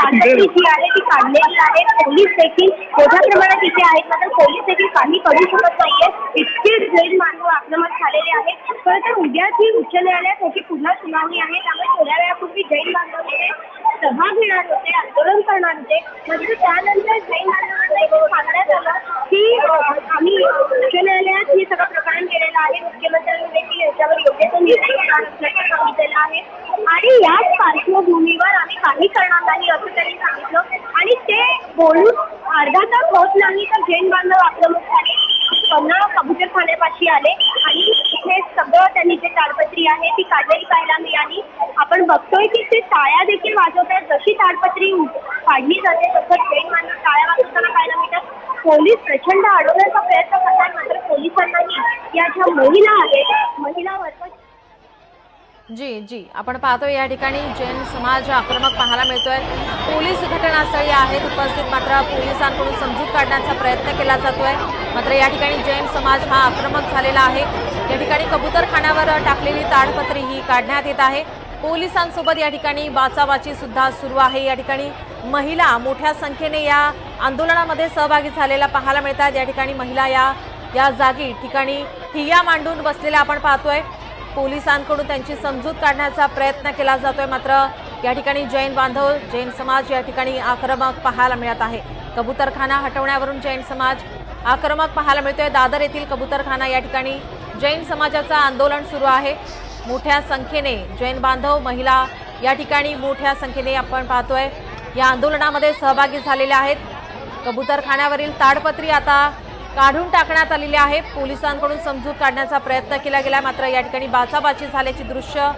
ताडपत्री जी आहे ती काढलेली आहे. पोलीस देखील मोठ्या प्रमाणात इथे आहेत, मात्र पोलीस देखील काही करू शकत नाहीये. इतके जैन बांधव आक्रमक झालेले आहेत. खरं तर उद्या जी उच्च न्यायालयात याची पुन्हा सुनावणी आहे, त्यामुळे थोड्या वेळापूर्वी जैन बांधव हे सभा घेणार होते, आंदोलन करणार होते. मात्र त्यानंतर जैन बांधवांना इथे सांगण्यात आलं की आम्ही उच्च न्यायालयात हे सगळं प्रकरण केलेलं आहे. मुख्यमंत्र्यांनी देखील याच्यावर योग्य तो निर्णय घेणार असल्याचं सांगितलेलं आहे आणि याच पार्श्वभूमीवर आम्ही काही करणार नाही असं त्यांनी सांगितलं. आणि ते बोलून अर्धा तास होत नाही तर जैन बांधव आक्रमक झाले, पुन्हा कबूतरखान्यापाशी आले आणि इथे सगळं त्यांनी जे ताडपत्री आहे ती काढलेली पाहायला मिळाली. आपण बघतोय की ते टाळ्या देखील वाजवतात. जशी ताडपत्री काढली जाते तसं जैन बांधव टाळ्या वाजवताना पाहायला मिळतात. पोलीस प्रचंड अडवण्याचा प्रयत्न करतात, मात्र पोलिसांनाही या ज्या महिला आहेत महिला वर्ग जी आपण पाहतोय या ठिकाणी जैन समाज आक्रमक पाहायला मिळतोय. पोलीस घटनास्थळी आहेत उपस्थित, मात्र पोलिसांकडून समजूत काढण्याचा प्रयत्न केला जातोय. मात्र या ठिकाणी जैन समाज हा आक्रमक झालेला आहे. या ठिकाणी कबूतरखान्यावर टाकलेली ताडपत्री ही काढण्यात येत आहे. पोलिसांसोबत या ठिकाणी बाचाबाची सुद्धा सुरू आहे. या ठिकाणी महिला मोठ्या संख्येने या आंदोलनामध्ये सहभागी झालेल्या पाहायला मिळतात. या ठिकाणी महिला या जागी ठिकाणी ठिय्या मांडून बसलेल्या आपण पाहतोय. पोलिसांकडून त्यांची समजूत काढण्याचा प्रयत्न केला जातोय, मात्र या ठिकाणी जैन बांधव जैन समाज या ठिकाणी आक्रमक पाहायला मिळत आहे. कबूतरखाना हटवण्यावरून जैन समाज आक्रमक पाहायला मिळतोय. दादर येथील कबूतरखाना या ठिकाणी जैन समाजाचं आंदोलन सुरू आहे. मोठ्या संख्येने जैन बांधव महिला या ठिकाणी मोठ्या संख्येने आपण पाहतोय या आंदोलनामध्ये सहभागी झालेले आहेत. कबूतरखान्यावरील ताडपत्री आता काढून टाकण्यात आलेली आहे. पोलिसांकडून समजूत काढण्याचा प्रयत्न केला गेला, मात्र या ठिकाणी बाचाबाची झाल्याची दृश्य.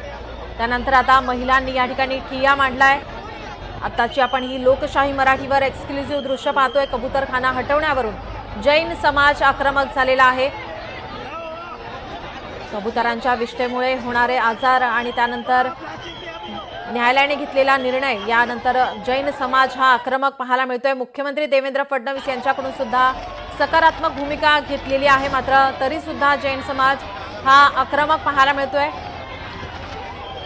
त्यानंतर आता महिलांनी या ठिकाणी ठिय्या मांडलाय. आताची आपण ही लोकशाही मराठीवर एक्सक्लुझिव्ह दृश्य पाहतोय. कबूतरखाना हटवण्यावरून जैन समाज आक्रमक झालेला आहे. कबुतरांच्या विष्ठेमुळे होणारे आजार आणि त्यानंतर न्यायालयाने घेतलेला निर्णय यानंतर जैन समाज हा आक्रमक पाहायला मिळतोय. मुख्यमंत्री देवेंद्र फडणवीस यांच्याकडून सुद्धा सकारात्मक भूमिका घेतलेली आहे, मात्र तरी सुद्धा जैन समाज हा आक्रमक पाहायला मिळतोय.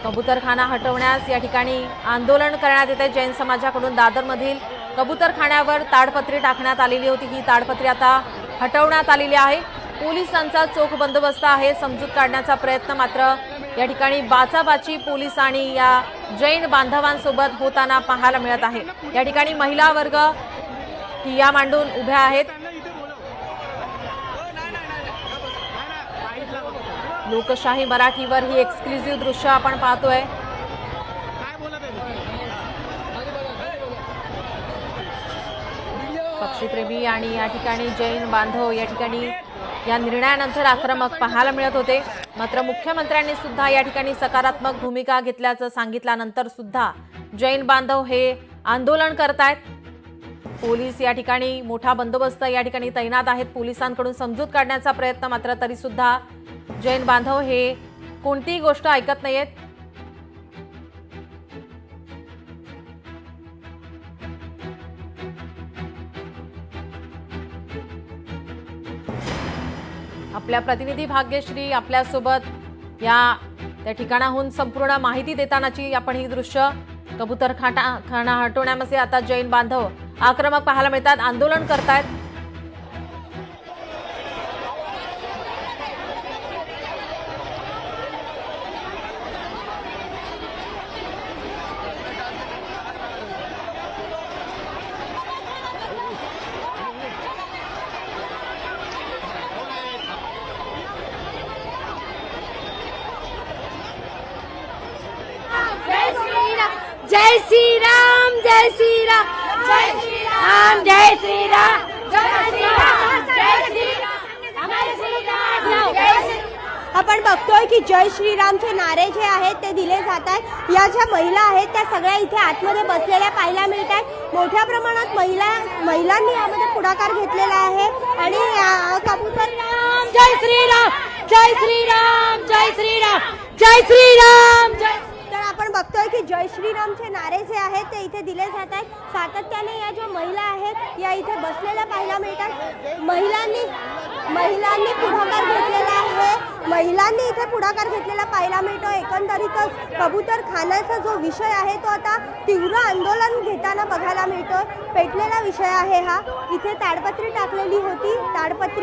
कबूतरखाना हटवण्यास या ठिकाणी आंदोलन करण्यात येते. जैन समाजाकडून दादरमधील कबूतरखान्यावर ताडपत्री टाकण्यात आलेली होती. ही ताडपत्री आता हटवण्यात आलेली आहे. पोलिसांचा चोख बंदोबस्त आहे. समजूत काढण्याचा प्रयत्न मात्र या ठिकाणी बाचाबाची पोलीस आणि या जैन बांधवांसोबत होताना पाहायला मिळत आहे. या ठिकाणी महिला वर्ग ठिय्या मांडून उभ्या आहेत. लोकशाही मराठीवर ही एक्सक्लुझिव्ह दृश्य आपण पाहतोय. पक्षीप्रेमी आणि या ठिकाणी जैन बांधव या ठिकाणी या निर्णयानंतर आक्रमक पाहायला मिळत होते, मात्र मुख्यमंत्र्यांनी सुद्धा या ठिकाणी सकारात्मक भूमिका घेतल्याचं सांगितल्यानंतर सुद्धा जैन बांधव हे आंदोलन करतायत. पोलीस या ठिकाणी मोठा बंदोबस्त या ठिकाणी तैनात आहेत. पोलिसांकडून समजूत काढण्याचा प्रयत्न, मात्र तरी सुद्धा जैन बांधव हे कोणतीही गोष्ट ऐकत नाहीयेत. आपल्या प्रतिनिधी भाग्यश्री आपल्यासोबत या त्या ठिकाणाहून संपूर्ण माहिती देतानाची आपण ही दृश्य. कबूतरखाना हटवण्यामध्ये आता जैन बांधव आक्रमक पाहायला मिळतात, आंदोलन करतायत. जय श्री राम जय श्री राम जय श्री राम जय श्री राम जय श्री राम जय श्री राम. आपण बघतोय की जय श्रीरामचे नारे जे आहेत ते दिले जात आहेत. या ज्या महिला आहेत त्या सगळ्या इथे आतमध्ये बसलेल्या पाहायला मिळत आहेत. मोठ्या प्रमाणात महिलांनी यामध्ये पुढाकार घेतलेला आहे आणि कबूतर राम जय श्रीराम जय श्रीराम जय श्रीराम जय श्रीराम जय. तर आपण बघतोय की जय श्रीरामचे नारे जे आहेत ते इथे दिले जात आहेत. सातत्याने या ज्या महिला आहेत या इथे बसलेल्या पाहायला मिळतात. महिलांनी महिलांनी पुढाकार घेतलेला आहे. महिलांनी इथे पुढाकार घेतलेला पाहायला मिळतो. एकंदरीतच कबूतर खाण्याचा जो विषय आहे तो आता तीव्र आंदोलन घेताना बघायला मिळतोय. पेटलेला विषय आहे हा. इथे ताडपत्री टाकलेली होती. ताडपत्री